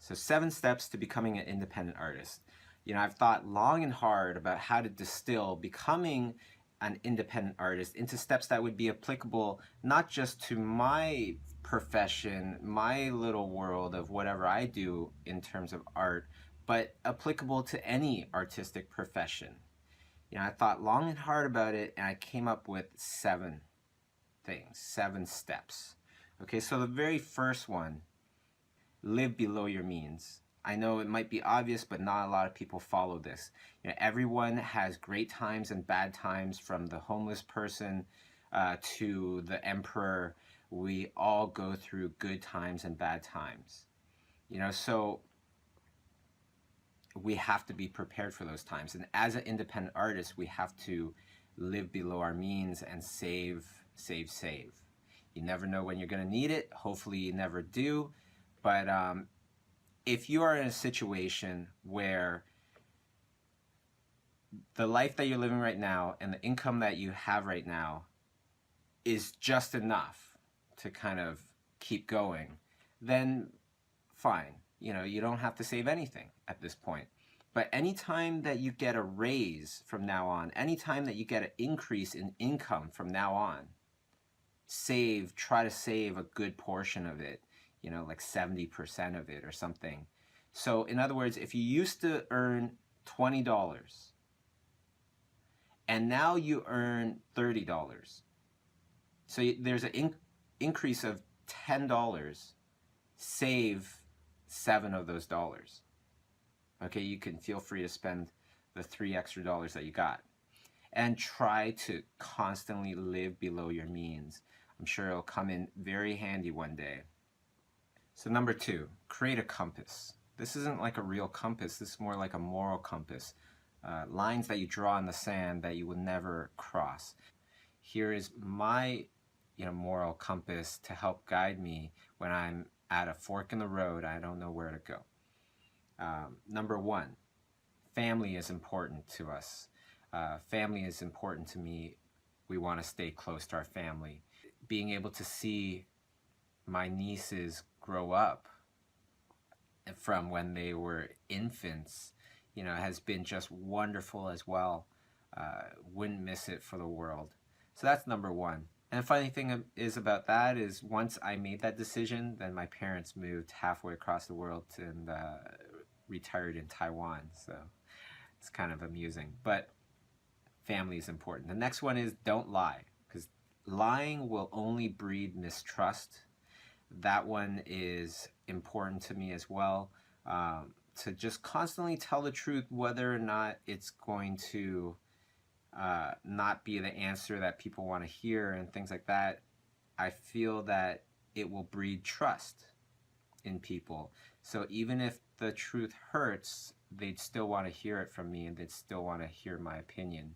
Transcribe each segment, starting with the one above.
So 7 steps to becoming an independent artist. You know, I've thought long and hard about how to distill becoming an independent artist into steps that would be applicable not just to my profession, my little world of whatever I do in terms of art, but applicable to any artistic profession. You know, I thought long and hard about it, and I came up with 7 things, 7 steps. Okay, so the very first one, live below your means. I know it might be obvious, but not a lot of people follow this. You know, everyone has great times and bad times, from the homeless person to the emperor. We all go through good times and bad times. You know, so we have to be prepared for those times. And as an independent artist, we have to live below our means and save, save, save. You never know when you're going to need it. Hopefully you never do. But if you are in a situation where the life that you're living right now and the income that you have right now is just enough to kind of keep going, then fine. You know, you don't have to save anything at this point. But anytime that you get a raise from now on, anytime that you get an increase in income from now on, try to save a good portion of it, you know, like 70% of it or something. So in other words, if you used to earn $20 and now you earn $30, so there's an increase of $10, save 7 of those dollars. Okay, you can feel free to spend the 3 extra dollars that you got. And try to constantly live below your means. I'm sure it'll come in very handy one day. So number 2, create a compass. This isn't like a real compass, this is more like a moral compass. Lines that you draw in the sand that you will never cross. Here is my moral compass to help guide me when I'm at a fork in the road. I don't know where to go. Number 1, family is important to us. Family is important to me. We want to stay close to our family. Being able to see my nieces grow up from when they were infants, you know, has been just wonderful as well. Wouldn't miss it for the world. So that's number 1. And the funny thing is about that is once I made that decision, then my parents moved halfway across the world and retired in Taiwan. So it's kind of amusing. But family is important. The next one is don't lie, because lying will only breed mistrust. That one is important to me as well. To just constantly tell the truth, whether or not it's going to not be the answer that people want to hear and things like that. I feel that it will breed trust in people. So even if the truth hurts, they'd still want to hear it from me, and they'd still want to hear my opinion.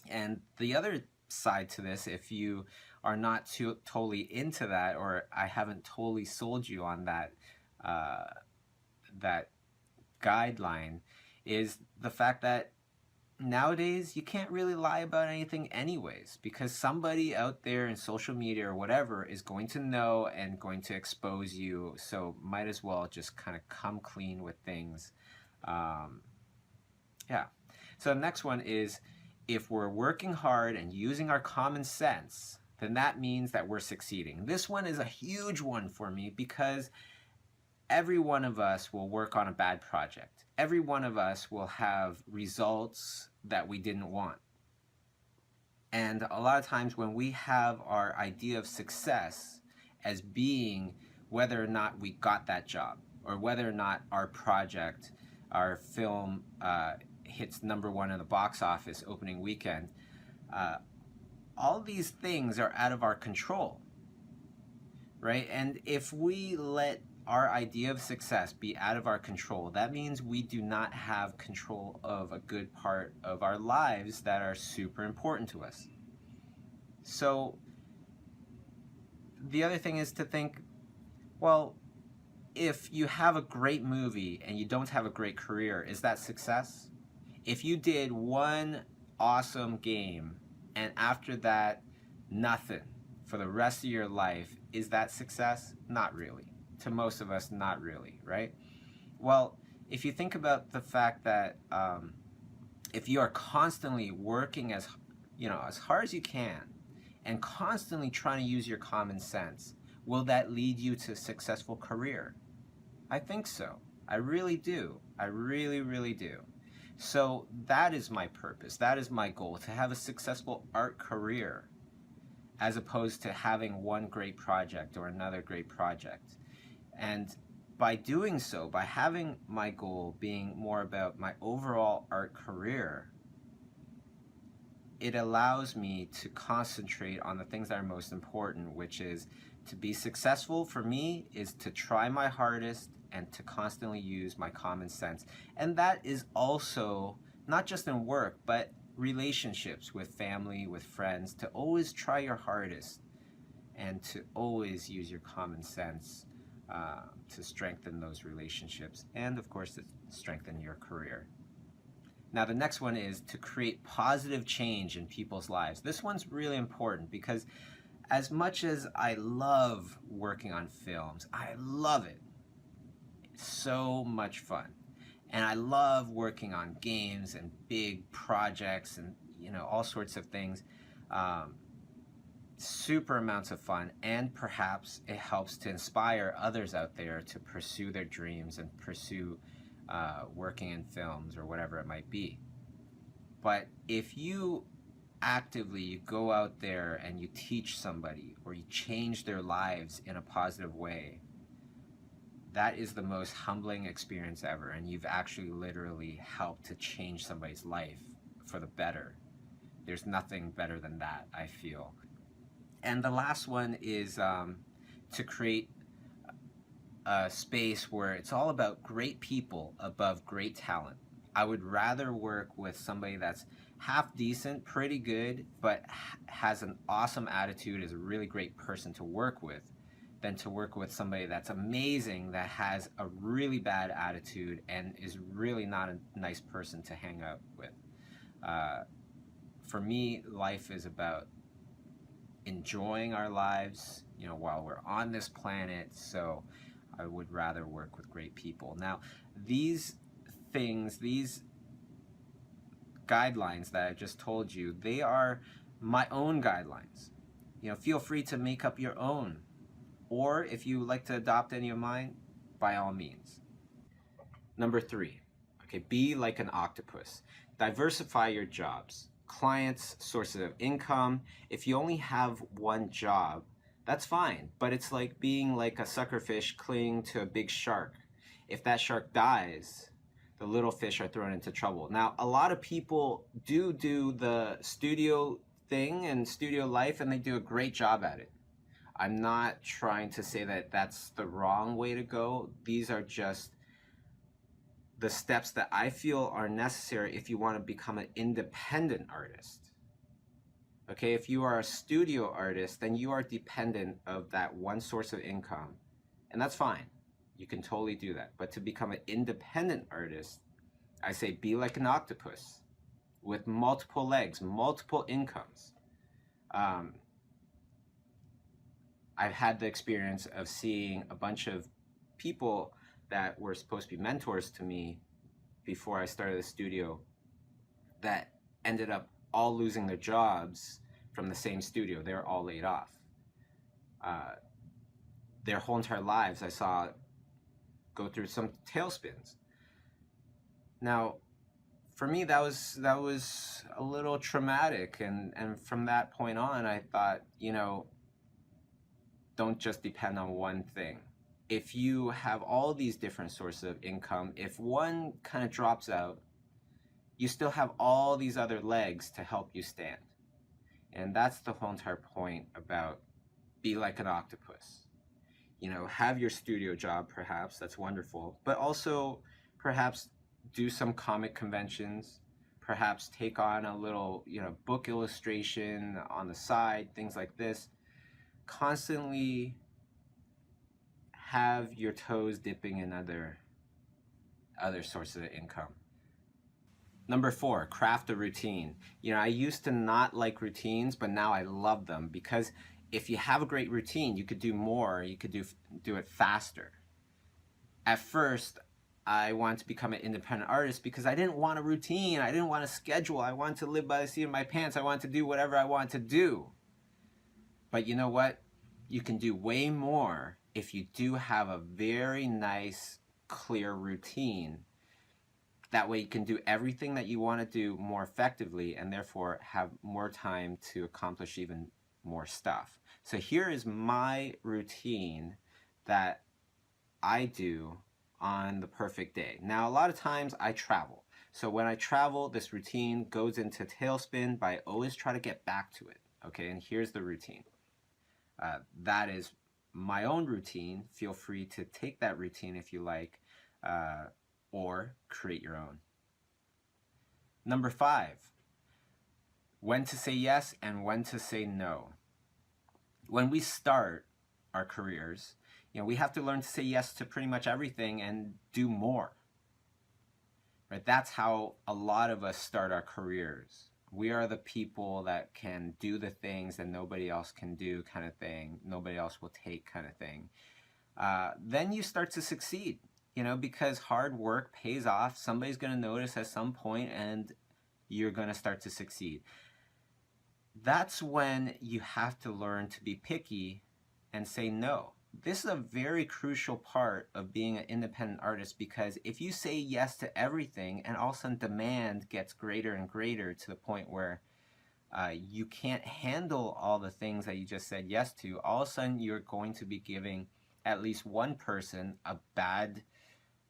And the other side to this, if you are not totally into that, or I haven't totally sold you on that that guideline, is the fact that nowadays you can't really lie about anything anyways, because somebody out there in social media or whatever is going to know and going to expose you. So might as well just kind of come clean with things. Yeah. So the next one is, if we're working hard and using our common sense, then that means that we're succeeding. This one is a huge one for me, because every one of us will work on a bad project. Every one of us will have results that we didn't want. And a lot of times when we have our idea of success as being whether or not we got that job, or whether or not our project, our film hits #1 in the box office opening weekend, all these things are out of our control, right? And if we let our idea of success be out of our control, that means we do not have control of a good part of our lives that are super important to us. So the other thing is to think, well, if you have a great movie and you don't have a great career, is that success? If you did one awesome game and after that nothing for the rest of your life, is that success? Not really. To most of us, not really, right? Well, if you think about the fact that if you are constantly working as hard as you can and constantly trying to use your common sense, will that lead you to a successful career? I think so. I really do. I really, really do. So that is my purpose. That is my goal, to have a successful art career as opposed to having one great project or another great project. And by doing so, by having my goal being more about my overall art career, it allows me to concentrate on the things that are most important, which is to be successful for me is to try my hardest and to constantly use my common sense. And that is also not just in work, but relationships with family, with friends, to always try your hardest and to always use your common sense to strengthen those relationships and, of course, to strengthen your career. Now, the next one is to create positive change in people's lives. This one's really important because as much as I love working on films, I love it. It's so much fun. And I love working on games and big projects and, all sorts of things. Super amounts of fun, and perhaps it helps to inspire others out there to pursue their dreams and pursue working in films or whatever it might be. But if you actively go out there and you teach somebody or you change their lives in a positive way, that is the most humbling experience ever, and you've actually literally helped to change somebody's life for the better. There's nothing better than that, I feel. And the last one is to create a space where it's all about great people above great talent. I would rather work with somebody that's half decent, pretty good, but has an awesome attitude, is a really great person to work with, than to work with somebody that's amazing, that has a really bad attitude and is really not a nice person to hang out with. For me, life is about enjoying our lives, while we're on this planet. So I would rather work with great people. Now, these things, these guidelines that I just told you, they are my own guidelines. Feel free to make up your own. Or if you like to adopt any of mine, by all means. Number 3, okay, be like an octopus. Diversify your jobs, clients, sources of income. If you only have one job, that's fine, but it's like being like a suckerfish clinging to a big shark. If that shark dies, the little fish are thrown into trouble. Now, a lot of people do the studio thing and studio life, and they do a great job at it. I'm not trying to say that that's the wrong way to go. These are just the steps that I feel are necessary if you want to become an independent artist. Okay, if you are a studio artist, then you are dependent of that one source of income, and that's fine. You can totally do that. But to become an independent artist, I say be like an octopus with multiple legs, multiple incomes. I've had the experience of seeing a bunch of people that were supposed to be mentors to me before I started the studio that ended up all losing their jobs from the same studio. They were all laid off. Their whole entire lives I saw go through some tailspins. Now, for me, that was a little traumatic, and from that point on, I thought, don't just depend on one thing. If you have all these different sources of income, if one kind of drops out, you still have all these other legs to help you stand. And that's the whole entire point about be like an octopus. Have your studio job, perhaps, that's wonderful, but also perhaps do some comic conventions, perhaps take on a little, book illustration on the side, things like this. Constantly have your toes dipping in other sources of income. Number 4, craft a routine. I used to not like routines, but now I love them because if you have a great routine, you could do more, you could do it faster. At first, I wanted to become an independent artist because I didn't want a routine. I didn't want a schedule. I wanted to live by the seat of my pants. I wanted to do whatever I wanted to do. But you know what? You can do way more if you do have a very nice, clear routine. That way you can do everything that you want to do more effectively and therefore have more time to accomplish even more stuff. So here is my routine that I do on the perfect day. Now, a lot of times I travel. So when I travel, this routine goes into tailspin, but I always try to get back to it. Okay, and here's the routine. That is my own routine. Feel free to take that routine if you like, or create your own. Number 5, when to say yes and when to say no. When we start our careers, we have to learn to say yes to pretty much everything and do more. Right? That's how a lot of us start our careers. We are the people that can do the things that nobody else can do, kind of thing. Nobody else will take, kind of thing. Then you start to succeed, because hard work pays off. Somebody's going to notice at some point and you're going to start to succeed. That's when you have to learn to be picky and say no. This is a very crucial part of being an independent artist, because if you say yes to everything and all of a sudden demand gets greater and greater to the point where you can't handle all the things that you just said yes to, all of a sudden you're going to be giving at least one person a bad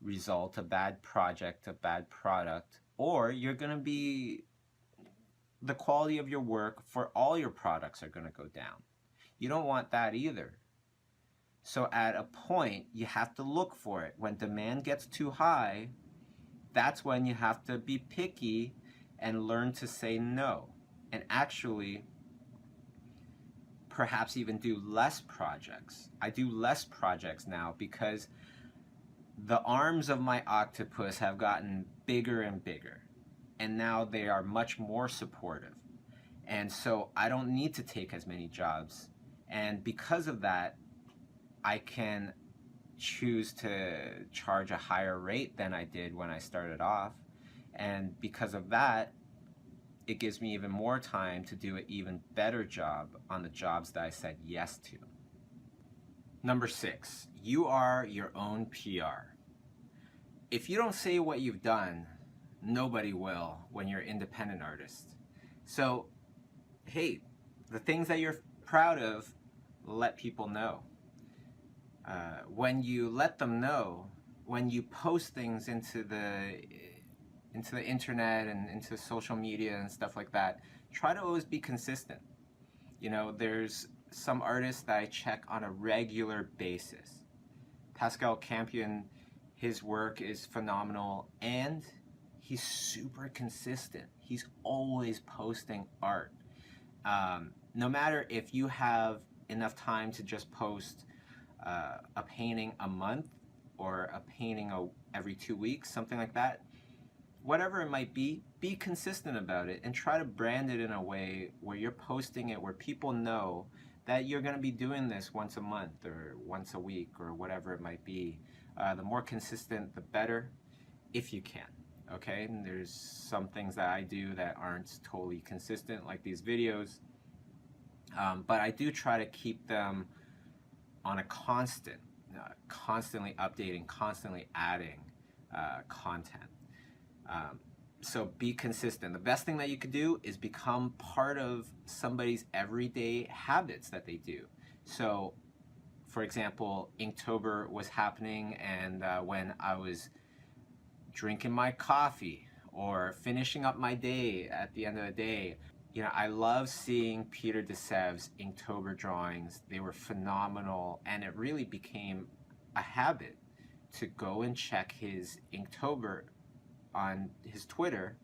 result, a bad project, a bad product, or you're going to be, the quality of your work for all your products are going to go down. You don't want that either. So at a point, you have to look for it. When demand gets too high, that's when you have to be picky and learn to say no. And actually, perhaps even do less projects. I do less projects now because the arms of my octopus have gotten bigger and bigger. And now they are much more supportive. And so I don't need to take as many jobs. And because of that, I can choose to charge a higher rate than I did when I started off. And because of that, it gives me even more time to do an even better job on the jobs that I said yes to. Number 6, you are your own PR. If you don't say what you've done, nobody will when you're an independent artist. So, hey, the things that you're proud of, let people know. When you let them know, when you post things into the internet and into social media and stuff like that, try to always be consistent. There's some artists that I check on a regular basis. Pascal Campion, his work is phenomenal, and he's super consistent. He's always posting art. No matter if you have enough time to just post a painting a month or a painting every 2 weeks, something like that, whatever it might be consistent about it and try to brand it in a way where you're posting it where people know that you're going to be doing this once a month or once a week or whatever it might be. The more consistent, the better, if you can. Okay, and there's some things that I do that aren't totally consistent, like these videos, but I do try to keep them on a constant, constantly updating, constantly adding content. So be consistent. The best thing that you could do is become part of somebody's everyday habits that they do. So, for example, Inktober was happening, and when I was drinking my coffee or finishing up my day at the end of the day, I love seeing Peter DeSev's Inktober drawings. They were phenomenal, and it really became a habit to go and check his Inktober on his Twitter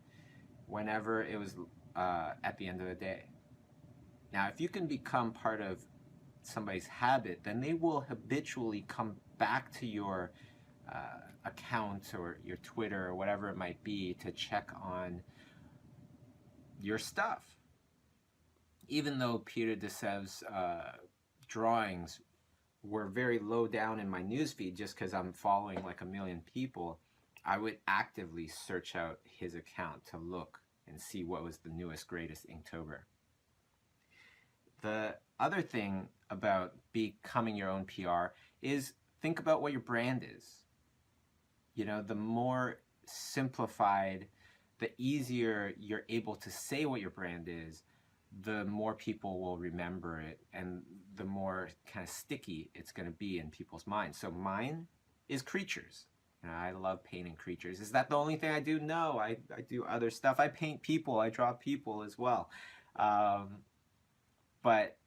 whenever it was at the end of the day. Now, if you can become part of somebody's habit, then they will habitually come back to your account or your Twitter or whatever it might be to check on your stuff. Even though Peter DeSev's drawings were very low down in my newsfeed just because I'm following like a million people, I would actively search out his account to look and see what was the newest, greatest Inktober. The other thing about becoming your own PR is think about what your brand is. You know, the more simplified, the easier you're able to say what your brand is, the more people will remember it and the more kind of sticky it's going to be in people's minds. So mine is creatures. You know, I love painting creatures. Is that the only thing I do? No, I do other stuff. I paint people. I draw people as well. But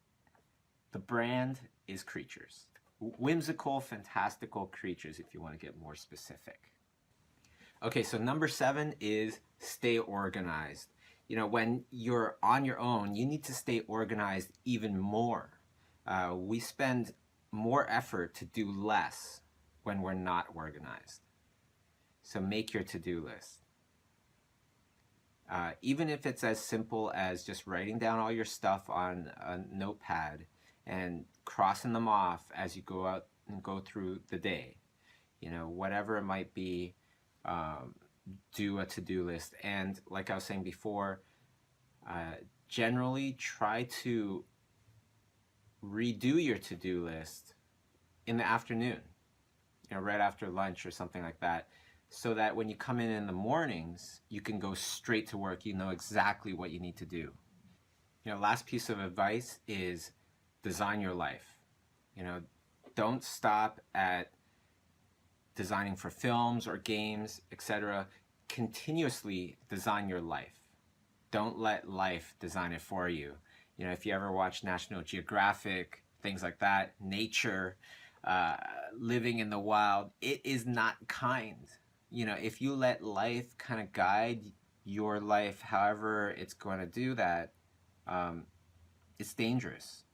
the brand is creatures. Whimsical, fantastical creatures, if you want to get more specific. Okay, so number 7 is stay organized. You know, when you're on your own, you need to stay organized even more. We spend more effort to do less when we're not organized. So make your to-do list. Even if it's as simple as just writing down all your stuff on a notepad and crossing them off as you go out and go through the day. You know, whatever it might be, do a to-do list. And like I was saying before, generally try to redo your to-do list in the afternoon, you know, right after lunch or something like that, so that when you come in the mornings, you can go straight to work. You know exactly what you need to do. You know, last piece of advice is design your life. You know, don't stop at designing for films or games, etc. Continuously design your life. Don't let life design it for you. You know, if you ever watch National Geographic, things like that, nature, living in the wild, it is not kind. You know, if you let life kind of guide your life however it's going to do that, it's dangerous.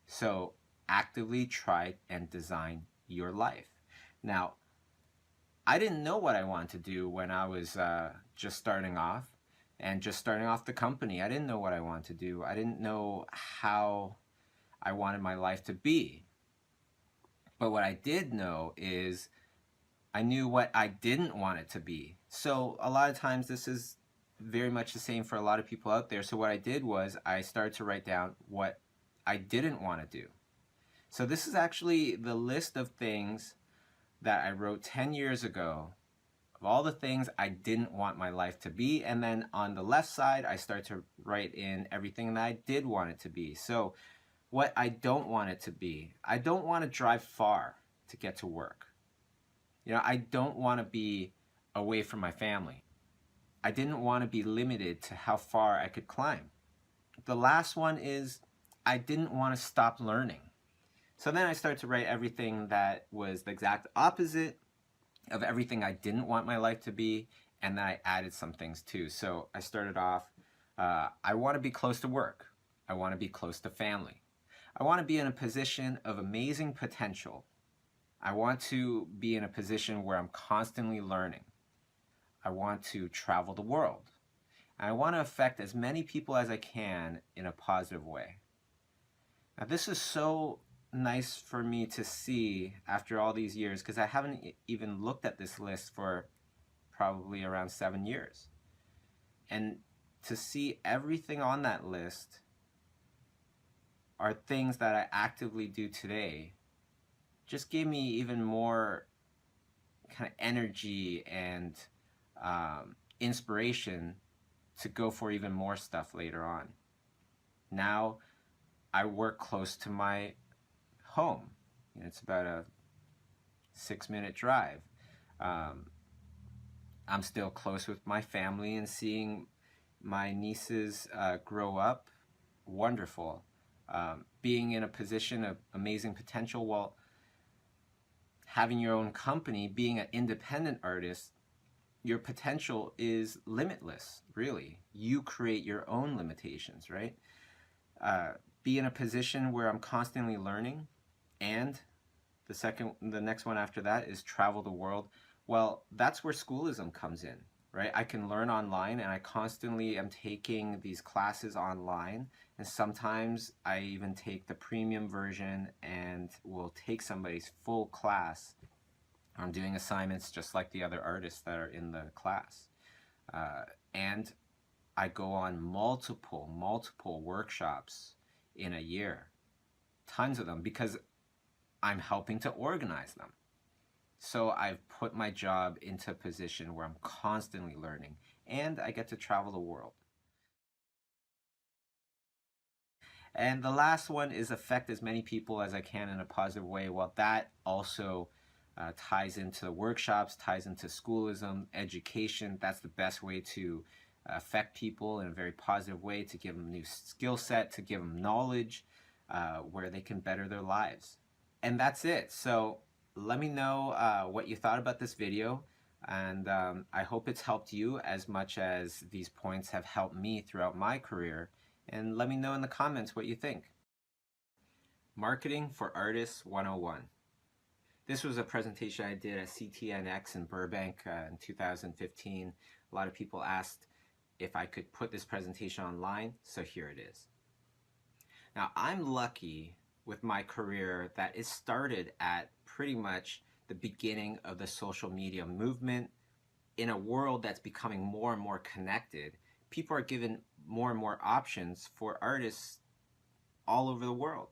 So actively try and design your life. Now, I didn't know what I wanted to do when I was just starting off and just starting off the company. I didn't know what I wanted to do. I didn't know how I wanted my life to be. But what I did know is I knew what I didn't want it to be. So a lot of times this is very much the same for a lot of people out there. So what I did was I started to write down what I didn't want to do. So this is actually the list of things that I wrote 10 years ago of all the things I didn't want my life to be. And then on the left side, I start to write in everything that I did want it to be. So what I don't want it to be, I don't want to drive far to get to work. You know, I don't want to be away from my family. I didn't want to be limited to how far I could climb. The last one is I didn't want to stop learning. So then I started to write everything that was the exact opposite of everything I didn't want my life to be, and then I added some things too. So I started off, I want to be close to work. I want to be close to family. I want to be in a position of amazing potential. I want to be in a position where I'm constantly learning. I want to travel the world. I want to affect as many people as I can in a positive way. Now this is so nice for me to see after all these years, because I haven't even looked at this list for probably around 7 years. And to see everything on that list are things that I actively do today just gave me even more kind of energy and inspiration to go for even more stuff later on. Now I work close to my home. You know, it's about a 6-minute drive. I'm still close with my family, and seeing my nieces grow up, wonderful. Being in a position of amazing potential while having your own company, being an independent artist, your potential is limitless, really. You create your own limitations, right? Be in a position where I'm constantly learning, and the next one after that is travel the world. Well, that's where schoolism comes in, right? I can learn online, and I constantly am taking these classes online, and sometimes I even take the premium version and will take somebody's full class I'm doing assignments just like the other artists that are in the class. And I go on multiple workshops in a year, tons of them, because I'm helping to organize them. So I've put my job into a position where I'm constantly learning, and I get to travel the world. And the last one is affect as many people as I can in a positive way. Well, that also ties into workshops, ties into schoolism, education. That's the best way to affect people in a very positive way, to give them a new skill set, to give them knowledge where they can better their lives. And that's it. So let me know what you thought about this video. And I hope it's helped you as much as these points have helped me throughout my career. And let me know in the comments what you think. Marketing for Artists 101. This was a presentation I did at CTNX in Burbank in 2015. A lot of people asked if I could put this presentation online, so here it is. Now, I'm lucky with my career that it started at pretty much the beginning of the social media movement. In a world that's becoming more and more connected, people are given more and more options for artists all over the world.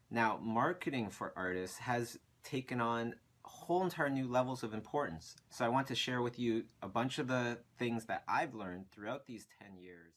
Now, marketing for artists has taken on whole entire new levels of importance. So I want to share with you a bunch of the things that I've learned throughout these 10 years.